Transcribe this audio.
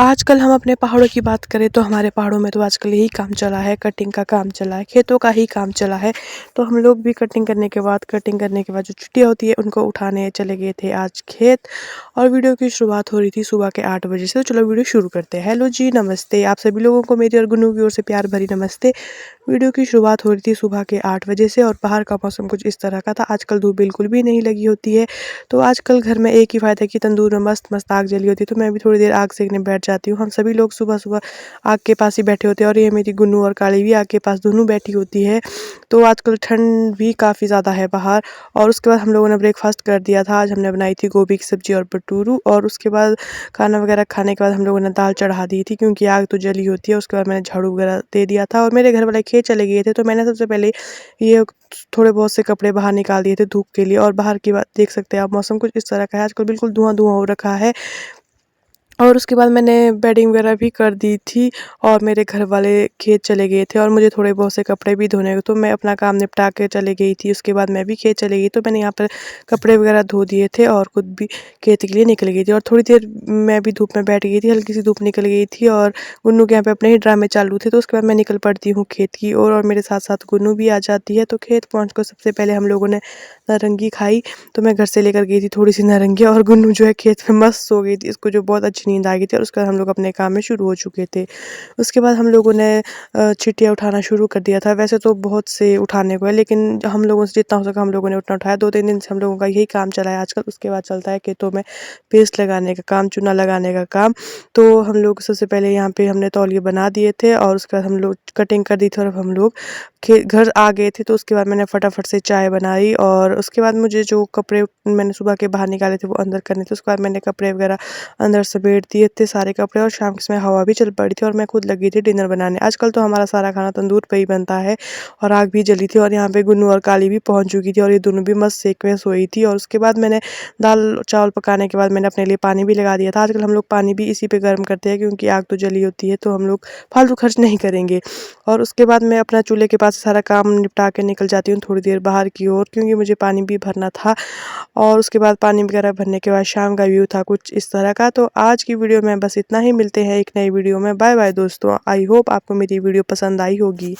आजकल हम अपने पहाड़ों की बात करें तो हमारे पहाड़ों में तो आजकल यही काम चला है, कटिंग का काम चला है, खेतों का ही काम चला है। तो हम लोग भी कटिंग करने के बाद जो छुट्टियाँ होती है उनको उठाने चले गए थे आज खेत। और वीडियो की शुरुआत हो रही थी सुबह के 8 बजे से। तो चलो वीडियो शुरू करते हैं। हेलो जी, नमस्ते। आप सभी लोगों को मेरी और गुन्नू की ओर से प्यार भरी नमस्ते। वीडियो की शुरुआत हो रही थी सुबह के 8 बजे से और बाहर का मौसम कुछ इस तरह का था। आजकल धूप बिल्कुल भी नहीं लगी होती है। तो आजकल घर में एक ही फ़ायदा है कि तंदूर में मस्त आग जली होती है, तो मैं भी थोड़ी देर आग सेकने बैठ जाती हूँ। हम सभी लोग सुबह-सुबह आग के पास ही बैठे होते हैं और ये मेरी गुन्नू और काली भी आग के पास दोनों बैठी होती है। तो आजकल ठंड भी काफ़ी ज़्यादा है बाहर। और उसके बाद हम लोगों ने ब्रेकफ़ास्ट कर दिया था। आज हमने बनाई थी गोभी की सब्ज़ी और भटूरू। और उसके बाद खाना वगैरह खाने के बाद हम लोगों ने दाल चढ़ा दी थी, क्योंकि आग तो जली होती है। उसके बाद मैंने झाड़ू वगैरह दे दिया था और मेरे घर वाले खेत चले गए थे, तो मैंने सबसे पहले ये थोड़े बहुत से कपड़े बाहर निकाल दिए थे धूप के लिए। और बाहर की बात देख सकते हैं आप, मौसम कुछ इस तरह का है, आजकल बिल्कुल धुआं-धुआं हो रखा है। और उसके बाद मैंने बेडिंग वगैरह भी कर दी थी और मेरे घर वाले खेत चले गए थे और मुझे थोड़े बहुत से कपड़े भी धोने, तो मैं अपना काम निपटा के चली गई थी। उसके बाद मैं भी खेत चली गई, तो मैंने यहाँ पर कपड़े वगैरह धो दिए थे और खुद भी खेत के लिए निकल गई थी। और थोड़ी देर मैं भी धूप में बैठ गई थी, हल्की सी धूप निकल गई थी और गुन्नू के यहाँ पे अपने ही ड्रामे चालू थे। तो उसके बाद मैं निकल पड़ती हूँ खेत की ओर और मेरे साथ साथ गुन्नू भी आ जाती है। तो खेत पहुँच कर सबसे पहले हम लोगों ने नारंगी खाई। तो मैं घर से लेकर गई थी थोड़ी सी नारंगी और गुन्नू जो है खेत में मस्त सो गई थी, इसको जो बहुत अच्छी नींद आ गई थी। और उसके बाद हम लोग अपने काम में शुरू हो चुके थे। उसके बाद हम लोगों ने चिट्टियाँ उठाना शुरू कर दिया था। वैसे तो बहुत से उठाने को है, लेकिन हम लोगों से जितना हो सका हम लोगों ने उतना उठाया। 2-3 दिन से हम लोगों का यही काम चला है आजकल। उसके बाद चलता है खेतों में पेस्ट लगाने का काम, चूना लगाने का काम। तो हम लोग सबसे पहले यहाँ पे हमने तौलिए बना दिए थे और उसके बाद हम लोग कटिंग कर दी थी और अब हम लोग घर आ गए थे। तो उसके बाद मैंने फटाफट से चाय बनाई और उसके बाद मुझे जो कपड़े मैंने सुबह के बाहर निकाले थे वो अंदर करने थे। उसके बाद मैंने कपड़े वगैरह अंदर समेट दिए थे सारे कपड़े और शाम के समय हवा भी चल पड़ी थी और मैं खुद लगी थी डिनर बनाने। आजकल तो हमारा सारा खाना तंदूर पे ही बनता है और आग भी जली थी और यहाँ पे गुन्नू और काली भी पहुँच चुकी थी और ये दोनों भी मस्त सेक में सोई थी। और उसके बाद मैंने दाल चावल पकाने के बाद मैंने अपने लिए पानी भी लगा दिया था। आजकल हम लोग पानी भी इसी पे गर्म करते हैं, क्योंकि आग तो जली होती है, तो हम लोग फालतू खर्च नहीं करेंगे। और उसके बाद मैं अपना चूल्हे के पास सारा काम निपटा के निकल जाती हूँ थोड़ी देर बाहर की ओर, क्योंकि मुझे पानी भी भरना था। और उसके बाद पानी वगैरह भरने के बाद शाम का व्यू था कुछ इस तरह का। तो आज की वीडियो में बस इतना ही। मिलते हैं एक नई वीडियो में। बाय बाय दोस्तों। आई होप आपको मेरी वीडियो पसंद आई होगी।